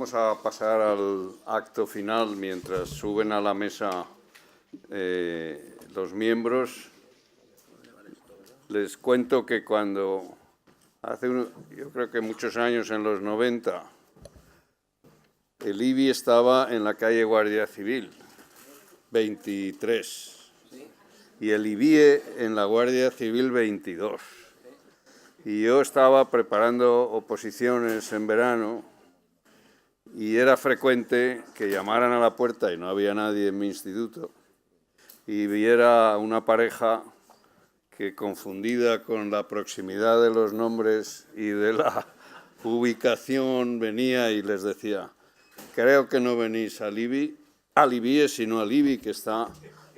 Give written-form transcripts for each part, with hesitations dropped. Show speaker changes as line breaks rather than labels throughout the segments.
Vamos a pasar al acto final mientras suben a la mesa los miembros. Les cuento que cuando yo creo que muchos años, en los 90, el IBI estaba en la calle Guardia Civil, 23, y el IBIE en la Guardia Civil 22. Y yo estaba preparando oposiciones en verano y era frecuente que llamaran a la puerta y no había nadie en mi instituto y viera una pareja que, confundida con la proximidad de los nombres y de la ubicación, venía y les decía: creo que no venís al IBIE, sino al IBI, que está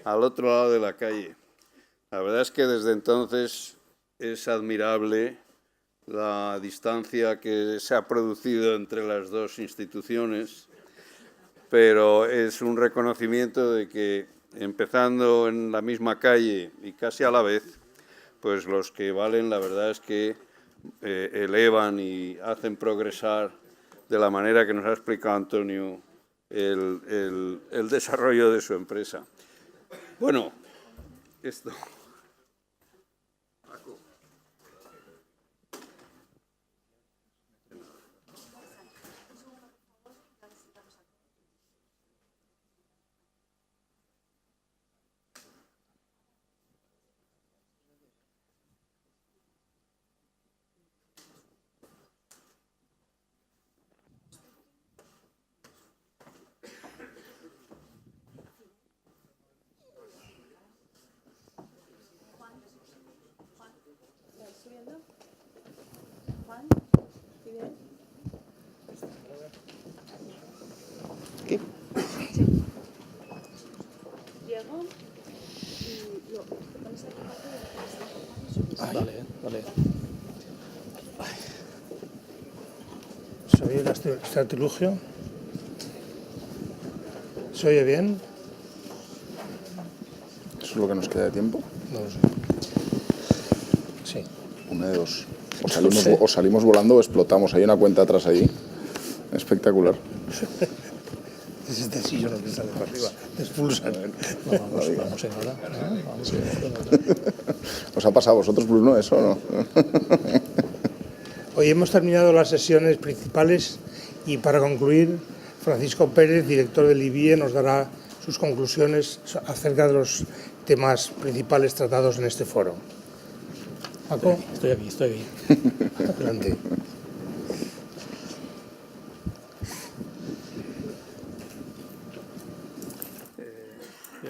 al otro lado de la calle. La verdad es que desde entonces es admirable la distancia que se ha producido entre las dos instituciones, pero es un reconocimiento de que, empezando en la misma calle y casi a la vez, pues los que valen, la verdad es que elevan y hacen progresar de la manera que nos ha explicado Antonio el desarrollo de su empresa. Bueno, esto...
¿Qué?
Vale.
¿Se oye este artilugio? ¿Se oye bien?
¿Eso es lo que nos queda de tiempo?
No lo sé. Sí.
Una de dos. O salimos volando o explotamos. Hay una cuenta atrás allí. Espectacular.
Es este sillón que sale para arriba. Te expulsan.
Vamos en hora.
¿Os ha pasado a vosotros, Bruno, eso o no?
Hoy hemos terminado las sesiones principales y, para concluir, Francisco Pérez, director del IBIE, nos dará sus conclusiones acerca de los temas principales tratados en este foro. ¿Paco?
Estoy aquí.
Adelante.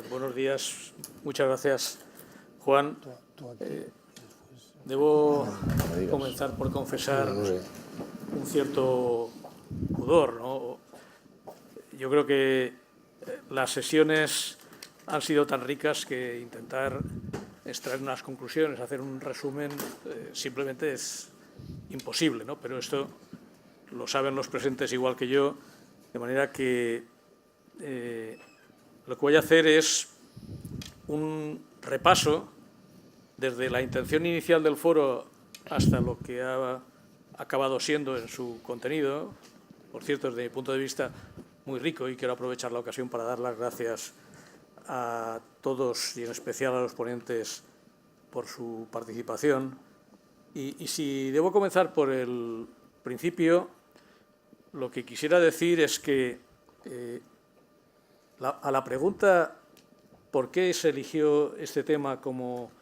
Buenos días. Muchas gracias, Juan. Debo comenzar por confesar un cierto pudor, ¿no? Yo creo que las sesiones han sido tan ricas que intentar extraer unas conclusiones, hacer un resumen, simplemente es imposible, ¿no? Pero esto lo saben los presentes igual que yo, de manera que lo que voy a hacer es un repaso desde la intención inicial del foro hasta lo que ha acabado siendo en su contenido. Por cierto, desde mi punto de vista, muy rico, y quiero aprovechar la ocasión para dar las gracias a todos y en especial a los ponentes por su participación. Y si debo comenzar por el principio, lo que quisiera decir es que a la pregunta ¿por qué se eligió este tema como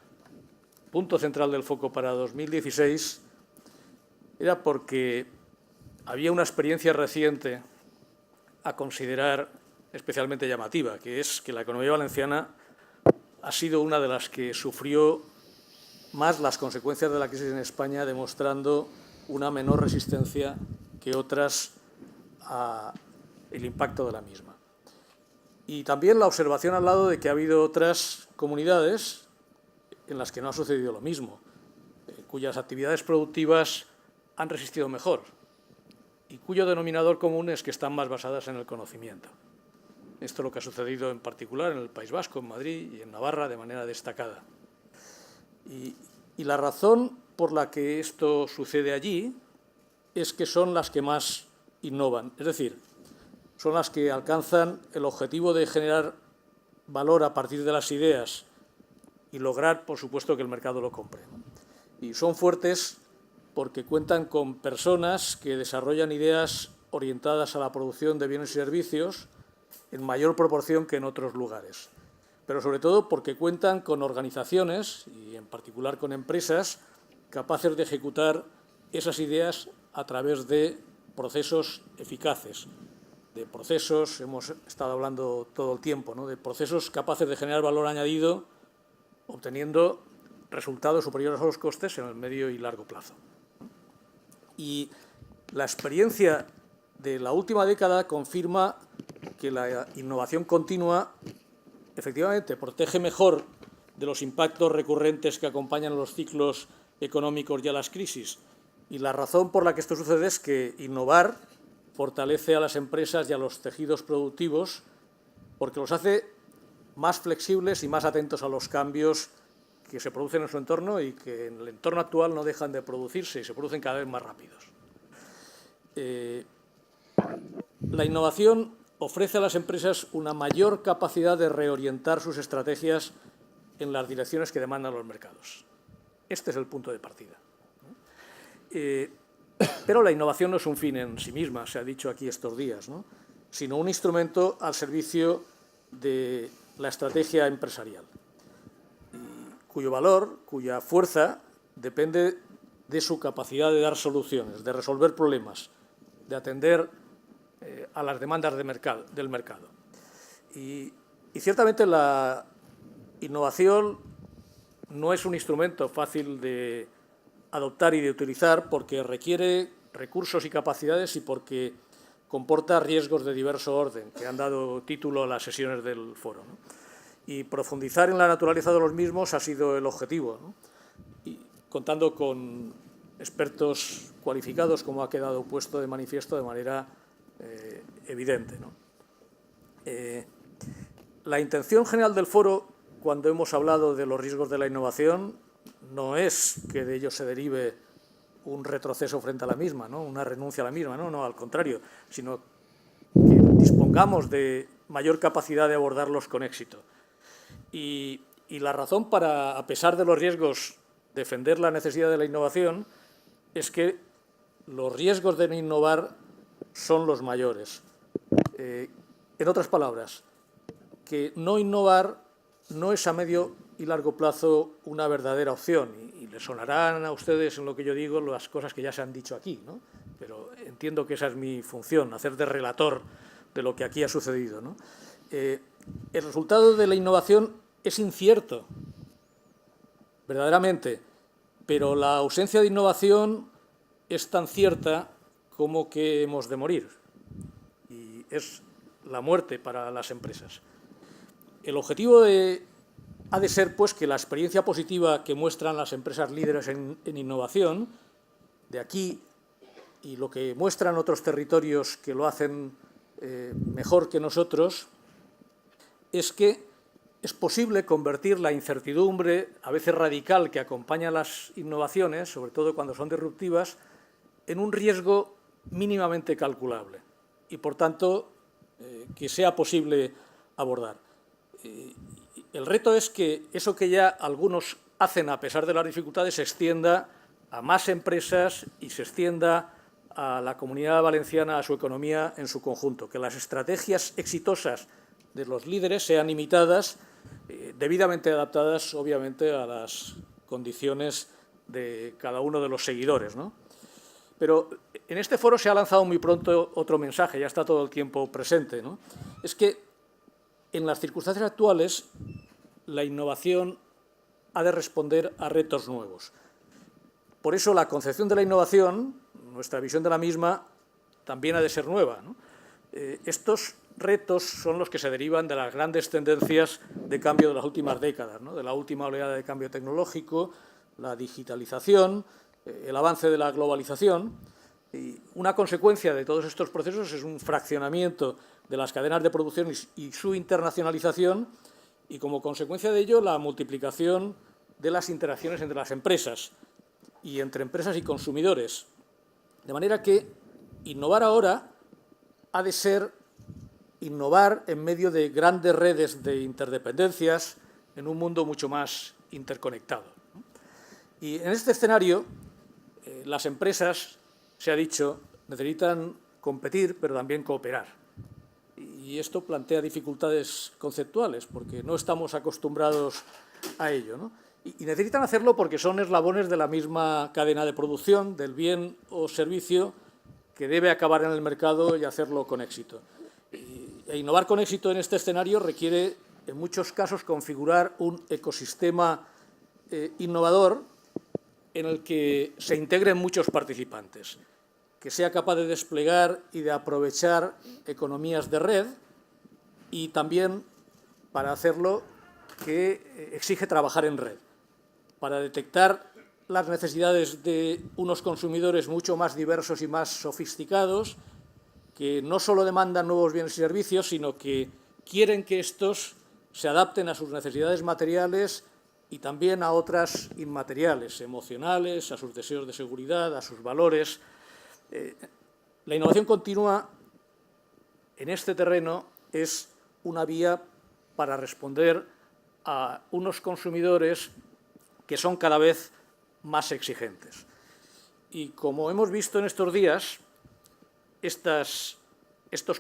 punto central del foco para 2016? Era porque había una experiencia reciente a considerar especialmente llamativa, que es que la economía valenciana ha sido una de las que sufrió más las consecuencias de la crisis en España, demostrando una menor resistencia que otras al impacto de la misma. Y también la observación al lado de que ha habido otras comunidades en las que no ha sucedido lo mismo, cuyas actividades productivas han resistido mejor y cuyo denominador común es que están más basadas en el conocimiento. Esto es lo que ha sucedido en particular en el País Vasco, en Madrid y en Navarra de manera destacada. Y la razón por la que esto sucede allí es que son las que más innovan. Es decir, son las que alcanzan el objetivo de generar valor a partir de las ideas y lograr, por supuesto, que el mercado lo compre. Y son fuertes porque cuentan con personas que desarrollan ideas orientadas a la producción de bienes y servicios en mayor proporción que en otros lugares. Pero sobre todo porque cuentan con organizaciones, y en particular con empresas, capaces de ejecutar esas ideas a través de procesos eficaces, de procesos, hemos estado hablando todo el tiempo, ¿no?, de procesos capaces de generar valor añadido, obteniendo resultados superiores a los costes en el medio y largo plazo. Y la experiencia de la última década confirma que la innovación continua efectivamente protege mejor de los impactos recurrentes que acompañan a los ciclos económicos y a las crisis. Y la razón por la que esto sucede es que innovar fortalece a las empresas y a los tejidos productivos porque los hace más flexibles y más atentos a los cambios que se producen en su entorno y que en el entorno actual no dejan de producirse y se producen cada vez más rápidos. La innovación ofrece a las empresas una mayor capacidad de reorientar sus estrategias en las direcciones que demandan los mercados. Este es el punto de partida. Pero la innovación no es un fin en sí misma, se ha dicho aquí estos días, ¿no?, sino un instrumento al servicio de la estrategia empresarial, cuyo valor, cuya fuerza, depende de su capacidad de dar soluciones, de resolver problemas, de atender a las demandas del mercado. Y ciertamente la innovación no es un instrumento fácil de adoptar y de utilizar porque requiere recursos y capacidades y porque comporta riesgos de diverso orden, que han dado título a las sesiones del foro, ¿no? Y profundizar en la naturaleza de los mismos ha sido el objetivo, ¿no?, y contando con expertos cualificados, como ha quedado puesto de manifiesto de manera evidente, ¿no? La intención general del foro, cuando hemos hablado de los riesgos de la innovación, no es que de ello se derive un retroceso frente a la misma, ¿no?, una renuncia a la misma, no, al contrario, sino que dispongamos de mayor capacidad de abordarlos con éxito. Y la razón para, a pesar de los riesgos, defender la necesidad de la innovación es que los riesgos de no innovar son los mayores. En otras palabras, que no innovar no es a medio y largo plazo una verdadera opción. Y les sonarán a ustedes en lo que yo digo las cosas que ya se han dicho aquí, ¿no?, pero entiendo que esa es mi función, hacer de relator de lo que aquí ha sucedido, ¿no? El resultado de la innovación es incierto, verdaderamente, pero la ausencia de innovación es tan cierta como que hemos de morir, y es la muerte para las empresas. El objetivo ha de ser, pues, que la experiencia positiva que muestran las empresas líderes en innovación, de aquí, y lo que muestran otros territorios que lo hacen mejor que nosotros, es que es posible convertir la incertidumbre, a veces radical, que acompaña las innovaciones, sobre todo cuando son disruptivas, en un riesgo mínimamente calculable y, por tanto, que sea posible abordar. El reto es que eso que ya algunos hacen a pesar de las dificultades se extienda a más empresas y se extienda a la Comunidad Valenciana, a su economía en su conjunto, que las estrategias exitosas de los líderes sean imitadas, debidamente adaptadas, obviamente, a las condiciones de cada uno de los seguidores, ¿no? Pero en este foro se ha lanzado muy pronto otro mensaje, ya está todo el tiempo presente, ¿no? Es que en las circunstancias actuales la innovación ha de responder a retos nuevos. Por eso la concepción de la innovación, nuestra visión de la misma, también ha de ser nueva, ¿no? Estos retos son los que se derivan de las grandes tendencias de cambio de las últimas décadas, ¿no?, de la última oleada de cambio tecnológico, la digitalización, el avance de la globalización. Y una consecuencia de todos estos procesos es un fraccionamiento de las cadenas de producción y su internacionalización, y como consecuencia de ello la multiplicación de las interacciones entre las empresas y entre empresas y consumidores. De manera que innovar ahora ha de ser innovar en medio de grandes redes de interdependencias en un mundo mucho más interconectado. Y en este escenario, las empresas, se ha dicho, necesitan competir, pero también cooperar. Y esto plantea dificultades conceptuales, porque no estamos acostumbrados a ello, ¿no? Y necesitan hacerlo porque son eslabones de la misma cadena de producción, del bien o servicio que debe acabar en el mercado y hacerlo con éxito. E innovar con éxito en este escenario requiere, en muchos casos, configurar un ecosistema innovador en el que se integren muchos participantes, que sea capaz de desplegar y de aprovechar economías de red y también, para hacerlo, que exige trabajar en red, para detectar las necesidades de unos consumidores mucho más diversos y más sofisticados, que no solo demandan nuevos bienes y servicios, sino que quieren que estos se adapten a sus necesidades materiales y también a otras inmateriales, emocionales, a sus deseos de seguridad, a sus valores. La innovación continua en este terreno es una vía para responder a unos consumidores que son cada vez más exigentes. Y como hemos visto en estos días, estos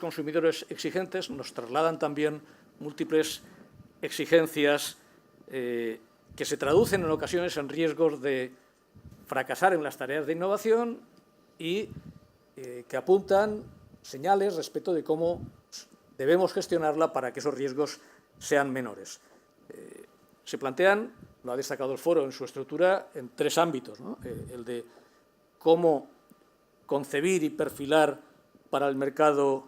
consumidores exigentes nos trasladan también múltiples exigencias que se traducen en ocasiones en riesgos de fracasar en las tareas de innovación y que apuntan señales respecto de cómo debemos gestionarla para que esos riesgos sean menores. Se plantean, lo ha destacado el foro en su estructura, en tres ámbitos, ¿no? El de cómo concebir y perfilar para el mercado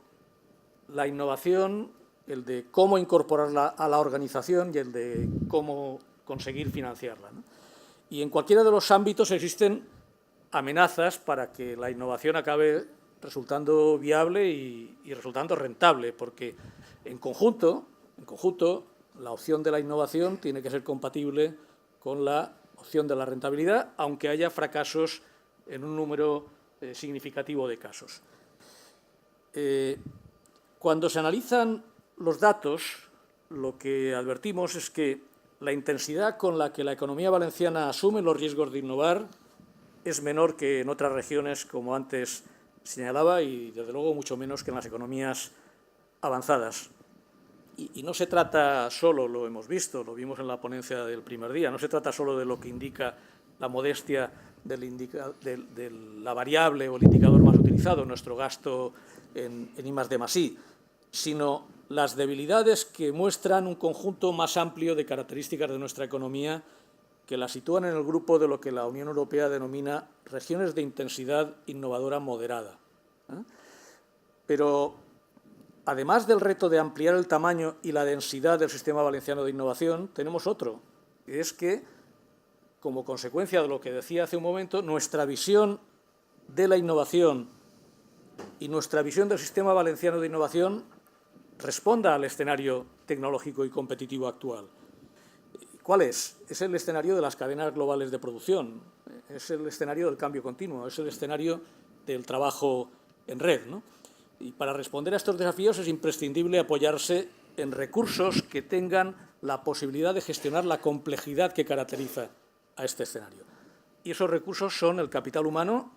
la innovación, el de cómo incorporarla a la organización y el de cómo conseguir financiarla, ¿no? Y en cualquiera de los ámbitos existen amenazas para que la innovación acabe resultando viable y resultando rentable, porque en conjunto, la opción de la innovación tiene que ser compatible con la opción de la rentabilidad, aunque haya fracasos en un número significativo de casos. Cuando se analizan los datos, lo que advertimos es que la intensidad con la que la economía valenciana asume los riesgos de innovar es menor que en otras regiones, como antes señalaba, y desde luego mucho menos que en las economías avanzadas. Y no se trata solo, lo hemos visto, lo vimos en la ponencia del primer día, no se trata solo de lo que indica la modestia de la variable o el indicador más utilizado, nuestro gasto en I+D+I, sino las debilidades que muestran un conjunto más amplio de características de nuestra economía que la sitúan en el grupo de lo que la Unión Europea denomina regiones de intensidad innovadora moderada. Pero, además del reto de ampliar el tamaño y la densidad del sistema valenciano de innovación, tenemos otro, que es que, como consecuencia de lo que decía hace un momento, nuestra visión de la innovación y nuestra visión del sistema valenciano de innovación responda al escenario tecnológico y competitivo actual. ¿Cuál es? Es el escenario de las cadenas globales de producción, es el escenario del cambio continuo, es el escenario del trabajo en red, ¿no? Y para responder a estos desafíos es imprescindible apoyarse en recursos que tengan la posibilidad de gestionar la complejidad que caracteriza a este escenario. Y esos recursos son el capital humano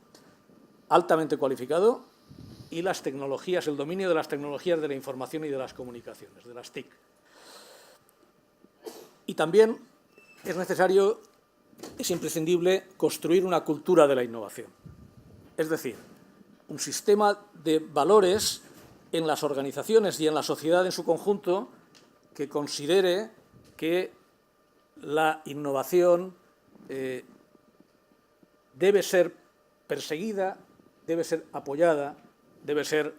altamente cualificado y las tecnologías, el dominio de las tecnologías de la información y de las comunicaciones, de las TIC. Y también es imprescindible construir una cultura de la innovación. Es decir, un sistema de valores en las organizaciones y en la sociedad en su conjunto que considere que la innovación debe ser perseguida, debe ser apoyada, debe ser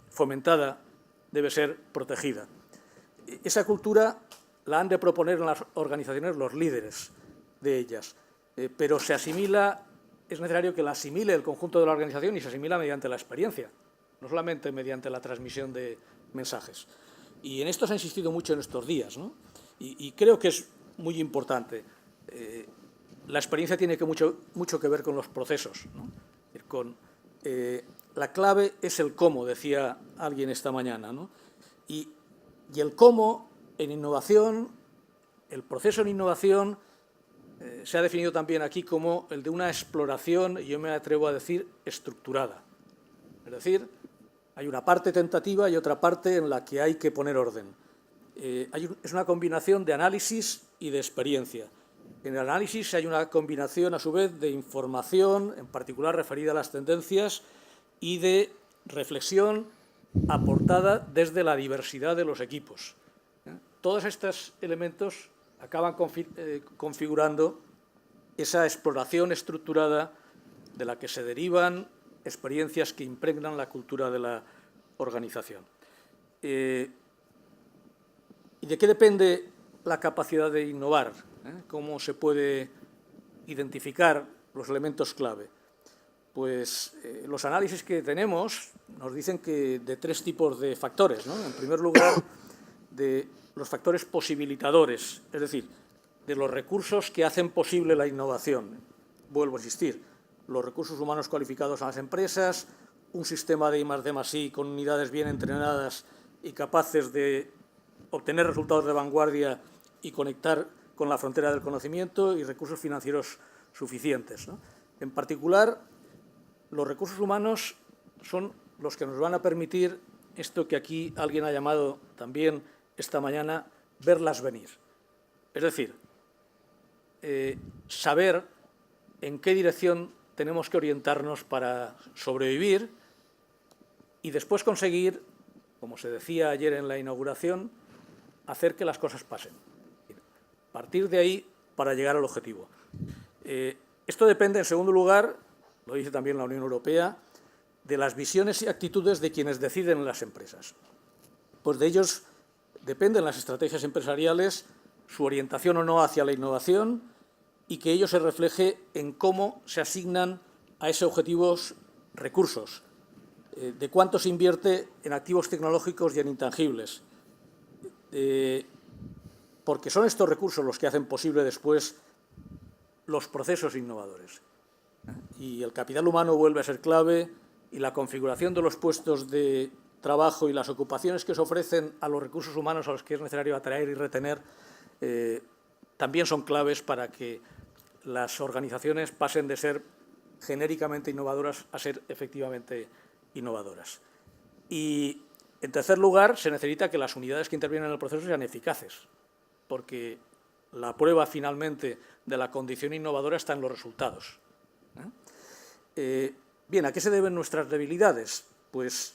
fomentada, debe ser protegida. Esa cultura la han de proponer en las organizaciones los líderes de ellas, pero es necesario que la asimile el conjunto de la organización y se asimila mediante la experiencia, no solamente mediante la transmisión de mensajes. Y en esto se ha insistido mucho en estos días, ¿no? Y creo que es muy importante. La experiencia tiene mucho que ver con los procesos, ¿no? Con La clave es el cómo, decía alguien esta mañana, ¿no? Y el cómo en innovación, el proceso en innovación se ha definido también aquí como el de una exploración, y yo me atrevo a decir, estructurada. Es decir, hay una parte tentativa y otra parte en la que hay que poner orden. Es una combinación de análisis y de experiencia. En el análisis hay una combinación, a su vez, de información, en particular referida a las tendencias, y de reflexión aportada desde la diversidad de los equipos. Todos estos elementos acaban configurando esa exploración estructurada de la que se derivan experiencias que impregnan la cultura de la organización. ¿Y de qué depende la capacidad de innovar? ¿Cómo se puede identificar los elementos clave? Pues los análisis que tenemos nos dicen que de tres tipos de factores, ¿no? En primer lugar, de los factores posibilitadores, es decir, de los recursos que hacen posible la innovación. Vuelvo a insistir, los recursos humanos cualificados a las empresas, un sistema de I+D+I con unidades bien entrenadas y capaces de obtener resultados de vanguardia y conectar con la frontera del conocimiento, y recursos financieros suficientes, ¿no? En particular, los recursos humanos son los que nos van a permitir esto que aquí alguien ha llamado también esta mañana, verlas venir. Es decir, saber en qué dirección tenemos que orientarnos para sobrevivir y después conseguir, como se decía ayer en la inauguración, hacer que las cosas pasen. Partir de ahí para llegar al objetivo. Esto depende, en segundo lugar, lo dice también la Unión Europea, de las visiones y actitudes de quienes deciden en las empresas. Pues de ellos dependen las estrategias empresariales, su orientación o no hacia la innovación, y que ello se refleje en cómo se asignan a ese objetivo recursos, de cuánto se invierte en activos tecnológicos y en intangibles, porque son estos recursos los que hacen posible después los procesos innovadores. Y el capital humano vuelve a ser clave, y la configuración de los puestos de trabajo y las ocupaciones que se ofrecen a los recursos humanos a los que es necesario atraer y retener también son claves para que las organizaciones pasen de ser genéricamente innovadoras a ser efectivamente innovadoras. Y, en tercer lugar, se necesita que las unidades que intervienen en el proceso sean eficaces, porque la prueba finalmente de la condición innovadora está en los resultados. Bien, ¿a qué se deben nuestras debilidades? Pues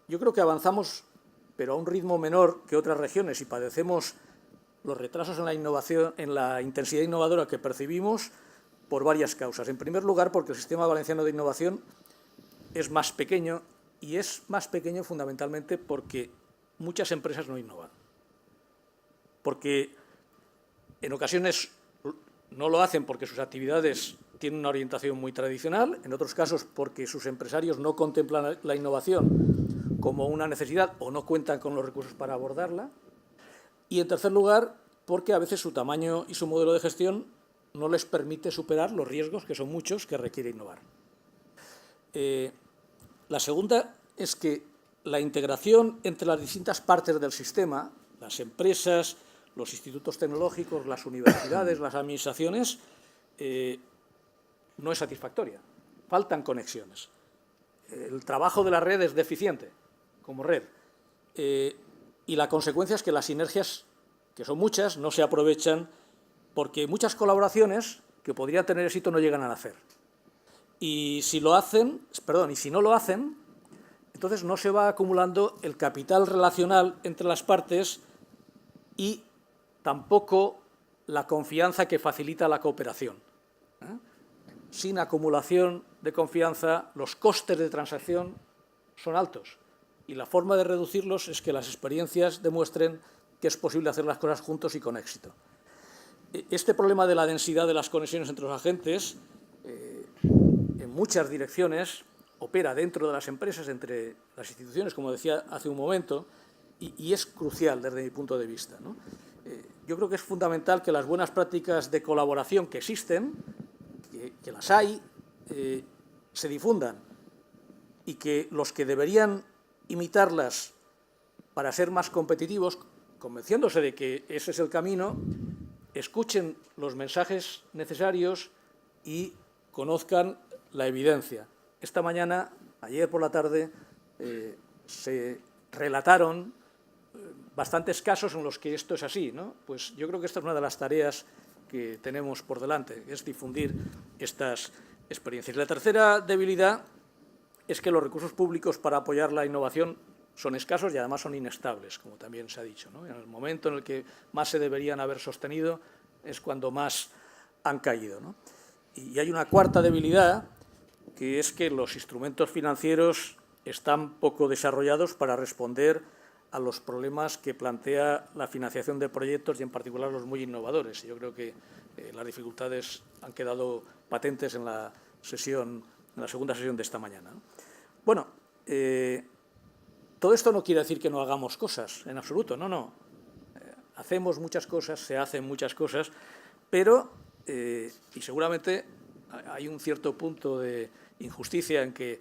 yo creo que avanzamos, pero a un ritmo menor que otras regiones, y padecemos los retrasos en la innovación, en la intensidad innovadora que percibimos, por varias causas. En primer lugar, porque el sistema valenciano de innovación es más pequeño, y es más pequeño fundamentalmente porque muchas empresas no innovan. Porque en ocasiones no lo hacen porque sus actividades tienen una orientación muy tradicional, en otros casos porque sus empresarios no contemplan la innovación como una necesidad o no cuentan con los recursos para abordarla. Y, en tercer lugar, porque a veces su tamaño y su modelo de gestión no les permite superar los riesgos, que son muchos, que requiere innovar. La segunda es que la integración entre las distintas partes del sistema, las empresas, los institutos tecnológicos, las universidades, las administraciones, no es satisfactoria. Faltan conexiones. El trabajo de la red es deficiente como red. Y la consecuencia es que las sinergias, que son muchas, no se aprovechan porque muchas colaboraciones que podrían tener éxito no llegan a nacer. Y si no lo hacen, entonces no se va acumulando el capital relacional entre las partes y tampoco la confianza que facilita la cooperación. Sin acumulación de confianza, los costes de transacción son altos, y la forma de reducirlos es que las experiencias demuestren que es posible hacer las cosas juntos y con éxito. Este problema de la densidad de las conexiones entre los agentes, en muchas direcciones, opera dentro de las empresas, entre las instituciones, como decía hace un momento, y es crucial desde mi punto de vista, ¿no? Yo creo que es fundamental que las buenas prácticas de colaboración que existen, que las hay, se difundan, y que los que deberían imitarlas para ser más competitivos, convenciéndose de que ese es el camino, escuchen los mensajes necesarios y conozcan la evidencia. Esta mañana, ayer por la tarde, se relataron bastantes casos en los que esto es así, ¿no? Pues yo creo que esta es una de las tareas que tenemos por delante, es difundir estas experiencias. La tercera debilidad es que los recursos públicos para apoyar la innovación son escasos y además son inestables, como también se ha dicho, ¿no? En el momento en el que más se deberían haber sostenido es cuando más han caído, ¿no? Y hay una cuarta debilidad, que es que los instrumentos financieros están poco desarrollados para responder a los problemas que plantea la financiación de proyectos y, en particular, los muy innovadores. Yo creo que las dificultades han quedado patentes en la segunda sesión de esta mañana, ¿no? Bueno, todo esto no quiere decir que no hagamos cosas, en absoluto, no. Hacemos muchas cosas, se hacen muchas cosas, pero, y seguramente hay un cierto punto de injusticia en que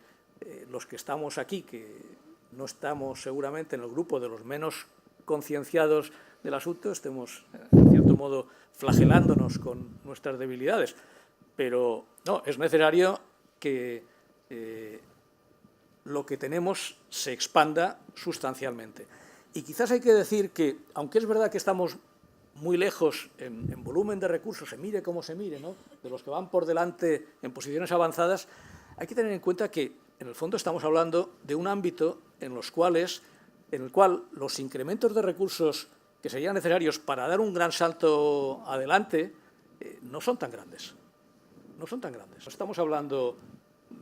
los que estamos aquí, que no estamos seguramente en el grupo de los menos concienciados del asunto, estemos, en cierto modo, flagelándonos con nuestras debilidades. Pero no, es necesario que lo que tenemos se expanda sustancialmente. Y quizás hay que decir que, aunque es verdad que estamos muy lejos en volumen de recursos, se mire como se mire, ¿no?, de los que van por delante en posiciones avanzadas, hay que tener en cuenta que, en el fondo, estamos hablando de un ámbito en el cual los incrementos de recursos que serían necesarios para dar un gran salto adelante no son tan grandes. No son tan grandes. No estamos hablando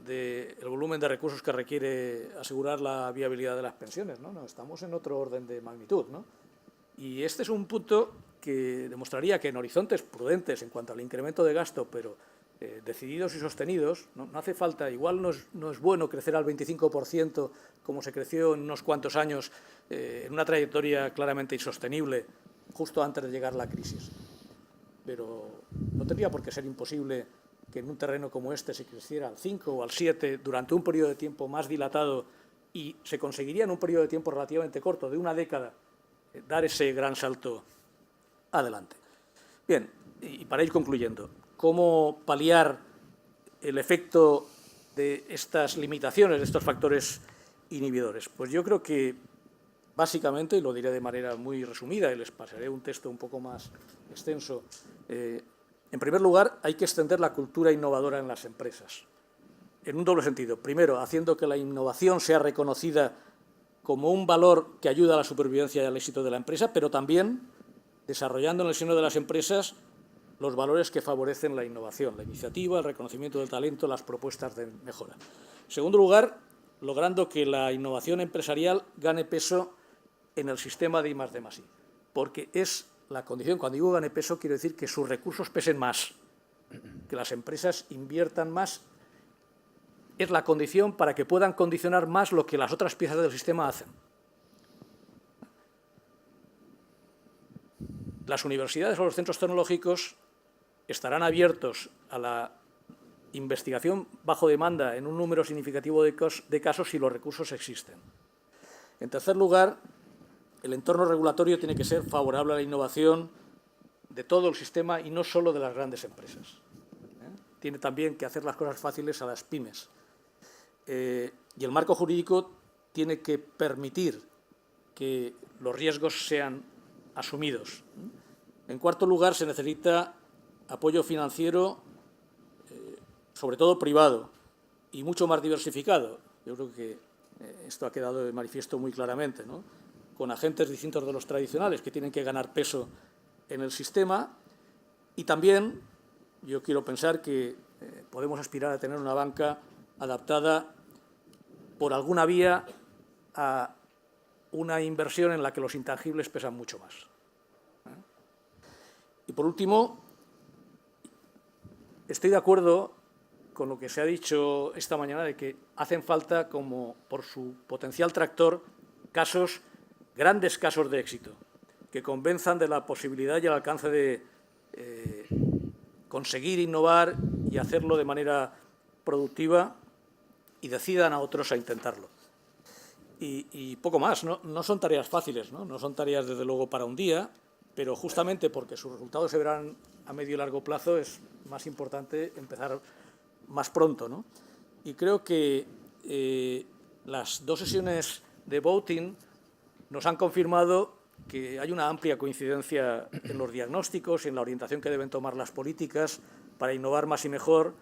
del volumen de recursos que requiere asegurar la viabilidad de las pensiones, ¿no? No, estamos en otro orden de magnitud, ¿no? Y este es un punto que demostraría que en horizontes prudentes en cuanto al incremento de gasto, pero decididos y sostenidos, no hace falta, igual no es bueno crecer al 25% como se creció en unos cuantos años en una trayectoria claramente insostenible justo antes de llegar la crisis. Pero no tendría por qué ser imposible que en un terreno como este se creciera al 5 o al 7 durante un periodo de tiempo más dilatado y se conseguiría en un periodo de tiempo relativamente corto, de una década, dar ese gran salto adelante. Bien, y para ir concluyendo, ¿cómo paliar el efecto de estas limitaciones, de estos factores inhibidores? Pues yo creo que, básicamente, y lo diré de manera muy resumida, y les pasaré un texto un poco más extenso, en primer lugar, hay que extender la cultura innovadora en las empresas, en un doble sentido. Primero, haciendo que la innovación sea reconocida como un valor que ayuda a la supervivencia y al éxito de la empresa, pero también desarrollando en el seno de las empresas los valores que favorecen la innovación, la iniciativa, el reconocimiento del talento, las propuestas de mejora. En segundo lugar, logrando que la innovación empresarial gane peso en el sistema de I+D+I, porque es la condición. Cuando digo gane peso, quiero decir que sus recursos pesen más, que las empresas inviertan más. Es la condición para que puedan condicionar más lo que las otras piezas del sistema hacen. Las universidades o los centros tecnológicos estarán abiertos a la investigación bajo demanda en un número significativo de casos si los recursos existen. En tercer lugar, el entorno regulatorio tiene que ser favorable a la innovación de todo el sistema y no solo de las grandes empresas. Tiene también que hacer las cosas fáciles a las pymes. Y el marco jurídico tiene que permitir que los riesgos sean asumidos. En cuarto lugar, se necesita apoyo financiero, sobre todo privado, y mucho más diversificado. Yo creo que esto ha quedado de manifiesto muy claramente, ¿no?, con agentes distintos de los tradicionales que tienen que ganar peso en el sistema. Y también yo quiero pensar que podemos aspirar a tener una banca adaptada por alguna vía a una inversión en la que los intangibles pesan mucho más. Y por último, estoy de acuerdo con lo que se ha dicho esta mañana de que hacen falta, como por su potencial tractor, grandes casos de éxito, que convenzan de la posibilidad y el alcance de conseguir innovar y hacerlo de manera productiva y decidan a otros a intentarlo. Y poco más, no son tareas fáciles, no son tareas desde luego para un día, pero justamente porque sus resultados se verán a medio y largo plazo es más importante empezar más pronto, ¿no? Y creo que las 2 sesiones de voting nos han confirmado que hay una amplia coincidencia en los diagnósticos y en la orientación que deben tomar las políticas para innovar más y mejor,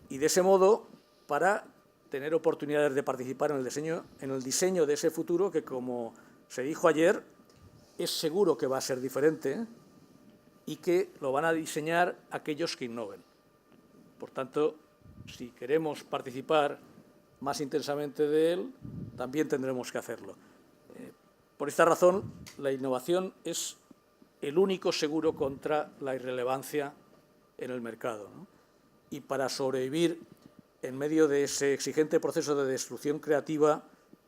y de ese modo para tener oportunidades de participar en el diseño de ese futuro que, como se dijo ayer, es seguro que va a ser diferente y que lo van a diseñar aquellos que innoven. Por tanto, si queremos participar más intensamente de él, también tendremos que hacerlo. Por esta razón, la innovación es el único seguro contra la irrelevancia en el mercado, ¿no? Y para sobrevivir en medio de ese exigente proceso de destrucción creativa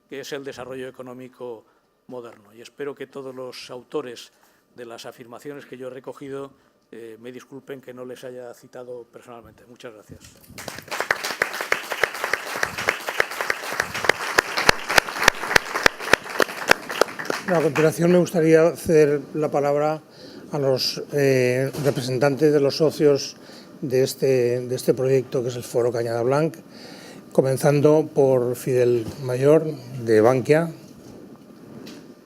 que es el desarrollo económico moderno. Y espero que todos los autores de las afirmaciones que yo he recogido me disculpen que no les haya citado personalmente. Muchas gracias.
A continuación, me gustaría ceder la palabra a los representantes de los socios de este proyecto, que es el Foro Cañada Blanc, comenzando por Fidel Mayor, de Bankia.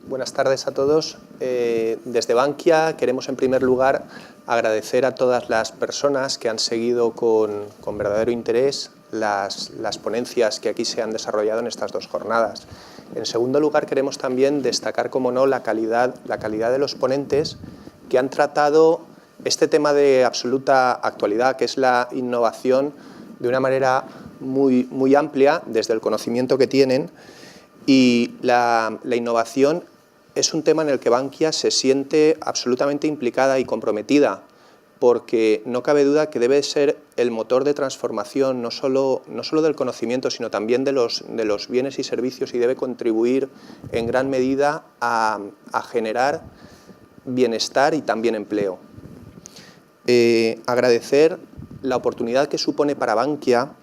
Buenas tardes a todos. Desde Bankia queremos, en primer lugar, agradecer a todas las personas que han seguido con verdadero interés las ponencias que aquí se han desarrollado en estas 2 jornadas. En segundo lugar, queremos también destacar, como no, la calidad de los ponentes que han tratado este tema de absoluta actualidad, que es la innovación, de una manera muy amplia, desde el conocimiento que tienen. Y la innovación es un tema en el que Bankia se siente absolutamente implicada y comprometida, porque no cabe duda que debe ser el motor de transformación no solo del conocimiento, sino también de los bienes y servicios, y debe contribuir en gran medida a generar bienestar y también empleo. Agradecer la oportunidad que supone para Bankia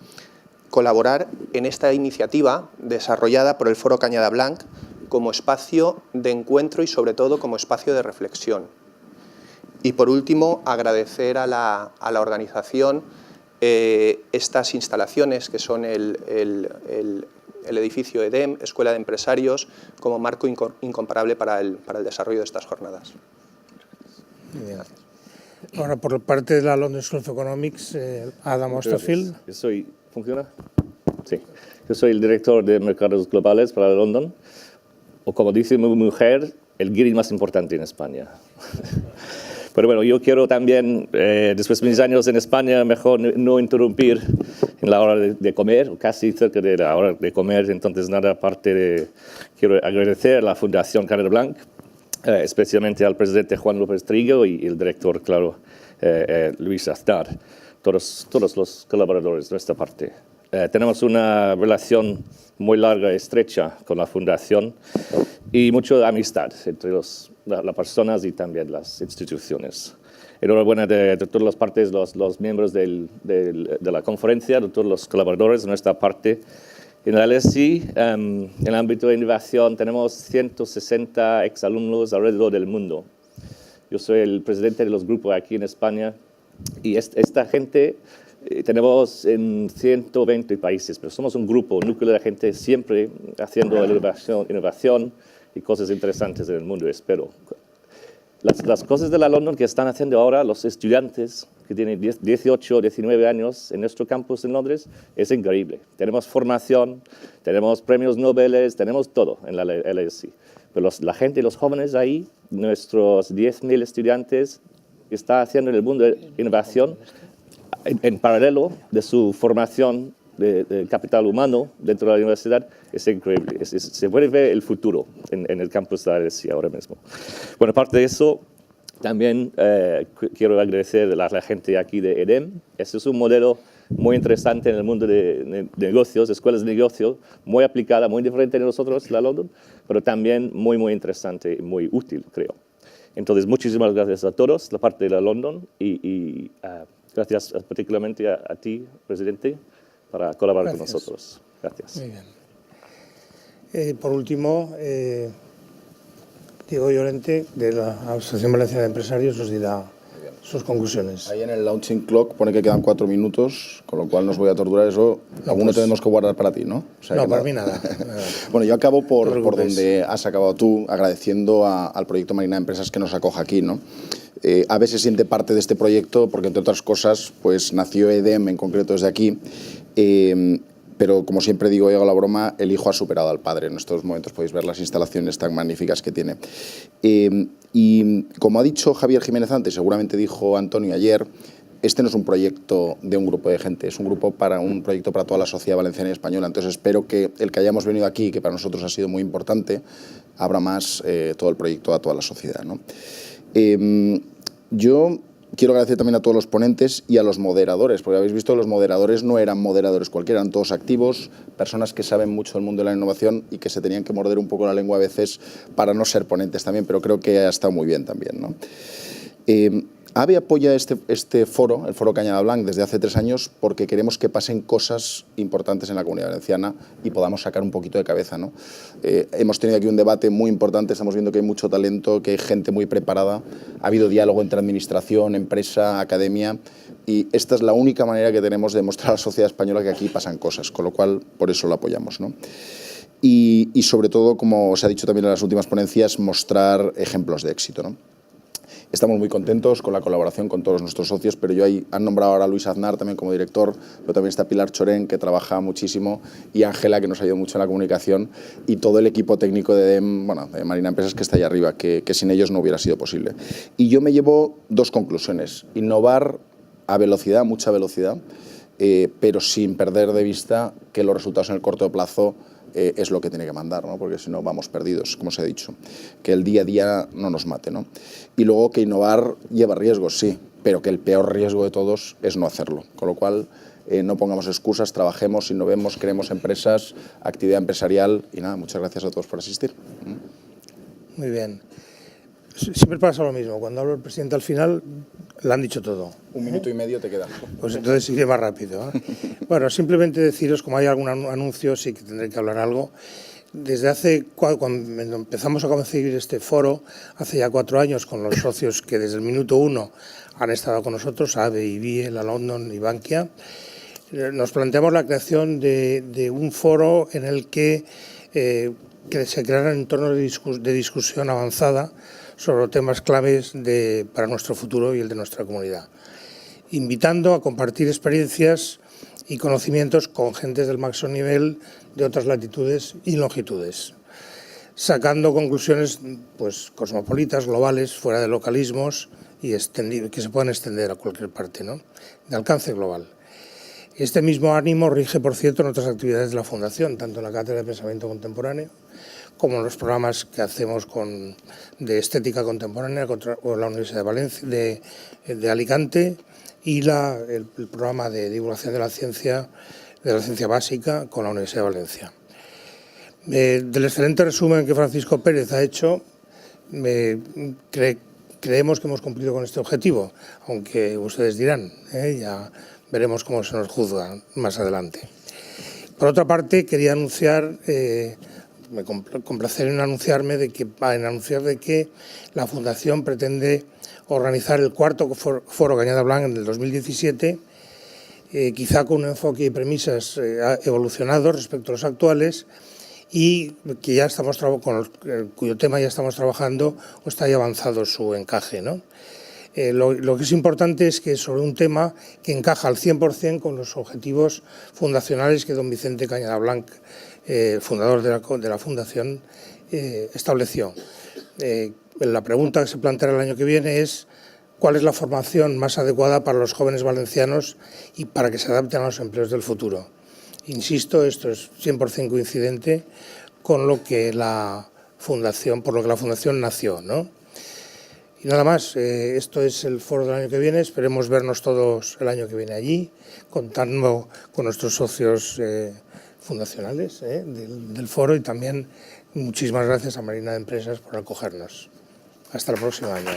colaborar en esta iniciativa desarrollada por el Foro Cañada Blanc como espacio de encuentro y, sobre todo, como espacio de reflexión. Y, por último, agradecer a la organización estas instalaciones, que son el edificio EDEM, Escuela de Empresarios, como marco incomparable para el desarrollo de estas jornadas.
Gracias. Ahora, por parte de la London School of Economics, Adam Osterfield.
¿Funciona? Sí. Yo soy el director de mercados globales para London, o como dice mi mujer, el guiri más importante en España. Pero bueno, yo quiero también, después de mis años en España, mejor no interrumpir en la hora de comer, o casi cerca de la hora de comer. Entonces, nada, quiero agradecer a la Fundación Cañada Blanc, especialmente al presidente Juan López Trigo y el director, claro, Luis Aznar, todos los colaboradores de nuestra parte. Tenemos una relación muy larga y estrecha con la Fundación y mucha amistad entre las personas y también las instituciones. Enhorabuena de todas las partes, los miembros de la conferencia, de todos los colaboradores de nuestra parte. En el LSE, en el ámbito de innovación, tenemos 160 exalumnos alrededor del mundo. Yo soy el presidente de los grupos aquí en España y esta gente tenemos en 120 países, pero somos un grupo, núcleo de gente siempre haciendo innovación y cosas interesantes en el mundo, espero. Las cosas de la London que están haciendo ahora los estudiantes que tienen 18, 19 años en nuestro campus en Londres es increíble. Tenemos formación, tenemos premios Nobel, tenemos todo en la LSE. Pero la gente, los jóvenes ahí, nuestros 10.000 estudiantes, están haciendo en el mundo de innovación en paralelo de su formación de capital humano dentro de la universidad. Es increíble. Se puede ver el futuro en el campus de la LSE ahora mismo. Bueno, aparte de eso, también quiero agradecer a la gente aquí de EDEM. Este es un modelo muy interesante en el mundo de negocios, escuelas de negocios, muy aplicada, muy diferente de nosotros, la London, pero también muy interesante y muy útil, creo. Entonces, muchísimas gracias a todos, la parte de la London, y gracias particularmente a ti, presidente, para colaborar con nosotros. Gracias.
Muy bien. Por último, Diego Llorente, de la Asociación Valenciana de Empresarios, os dirá sus conclusiones.
Ahí en el launching clock pone que quedan 4 minutos, con lo cual no os voy a torturar eso. Alguno tenemos que guardar para ti, ¿no? O sea,
no,
que
para mí nada.
Bueno, yo acabo por donde has acabado tú, agradeciendo al proyecto Marina de Empresas que nos acoja aquí, ¿no? AVE se siente parte de este proyecto porque, entre otras cosas, pues nació EDEM en concreto desde aquí. Pero, como siempre digo, hago la broma, el hijo ha superado al padre. En estos momentos podéis ver las instalaciones tan magníficas que tiene. Y como ha dicho Javier Jiménez antes, seguramente dijo Antonio ayer, este no es un proyecto de un grupo de gente, es un proyecto para toda la sociedad valenciana y española. Entonces espero que el que hayamos venido aquí, que para nosotros ha sido muy importante, abra más todo el proyecto a toda la sociedad, ¿no? Yo quiero agradecer también a todos los ponentes y a los moderadores, porque habéis visto que los moderadores no eran moderadores cualquiera, eran todos activos, personas que saben mucho del mundo de la innovación y que se tenían que morder un poco la lengua a veces para no ser ponentes también, pero creo que ha estado muy bien también, ¿no? AVE apoya este foro, el Foro Cañada Blanc, desde hace 3 años porque queremos que pasen cosas importantes en la Comunidad Valenciana y podamos sacar un poquito de cabeza, ¿no? Hemos tenido aquí un debate muy importante, estamos viendo que hay mucho talento, que hay gente muy preparada, ha habido diálogo entre administración, empresa, academia, y esta es la única manera que tenemos de mostrar a la sociedad española que aquí pasan cosas, con lo cual por eso lo apoyamos, ¿no? Y sobre todo, como se ha dicho también en las últimas ponencias, mostrar ejemplos de éxito, ¿no? Estamos muy contentos con la colaboración con todos nuestros socios, pero han nombrado ahora a Luis Aznar también como director, pero también está Pilar Chorén, que trabaja muchísimo, y Ángela, que nos ayuda mucho en la comunicación, y todo el equipo técnico de Marina Empresas, que está allá arriba, que sin ellos no hubiera sido posible. Y yo me llevo 2 conclusiones. Innovar a velocidad, mucha velocidad, pero sin perder de vista que los resultados en el corto plazo es lo que tiene que mandar, ¿no? Porque si no vamos perdidos, como se ha dicho. Que el día a día no nos mate, ¿no? Y luego que innovar lleva riesgos, sí, pero que el peor riesgo de todos es no hacerlo. Con lo cual, no pongamos excusas, trabajemos, innovemos, creemos empresas, actividad empresarial y nada, muchas gracias a todos por asistir.
Muy bien. Siempre pasa lo mismo. Cuando habla el presidente al final, le han dicho todo.
1 minuto y medio te queda.
Pues entonces iré más rápido, ¿eh? Bueno, simplemente deciros, como hay algún anuncio, sí que tendré que hablar algo. Desde cuando empezamos a concebir este foro, hace ya 4 años, con los socios que desde el minuto 1 han estado con nosotros, AVE, IBIE, la London y Bankia, nos planteamos la creación de un foro en el que se crearan entornos de discusión avanzada sobre temas claves para nuestro futuro y el de nuestra comunidad, invitando a compartir experiencias y conocimientos con gentes del máximo nivel de otras latitudes y longitudes, sacando conclusiones pues cosmopolitas, globales, fuera de localismos y que se puedan extender a cualquier parte, ¿no? De alcance global. Este mismo ánimo rige, por cierto, en otras actividades de la Fundación, tanto en la Cátedra de Pensamiento Contemporáneo como en los programas que hacemos de estética contemporánea con la Universidad de Valencia, de Alicante, y el programa de divulgación de la ciencia básica con la Universidad de Valencia. Del excelente resumen que Francisco Pérez ha hecho, creemos que hemos cumplido con este objetivo, aunque ustedes dirán, ya veremos cómo se nos juzga más adelante. Por otra parte, quería anunciar, me complacer en anunciar de que la Fundación pretende organizar el 4º Foro Cañada Blanc en el 2017, quizá con un enfoque y premisas evolucionados respecto a los actuales, y que ya estamos cuyo tema ya estamos trabajando o está ya avanzado su encaje, ¿no? Lo que es importante es que sobre un tema que encaja al 100% con los objetivos fundacionales que don Vicente Cañada Blanc, fundador de la Fundación, estableció. La pregunta que se planteará el año que viene es cuál es la formación más adecuada para los jóvenes valencianos y para que se adapten a los empleos del futuro. Insisto, esto es 100% coincidente con lo que por lo que la Fundación nació, ¿no? Y nada más, esto es el foro del año que viene, esperemos vernos todos el año que viene allí, contando con nuestros socios fundacionales del foro, y también muchísimas gracias a Marina de Empresas por acogernos. Hasta el próximo año.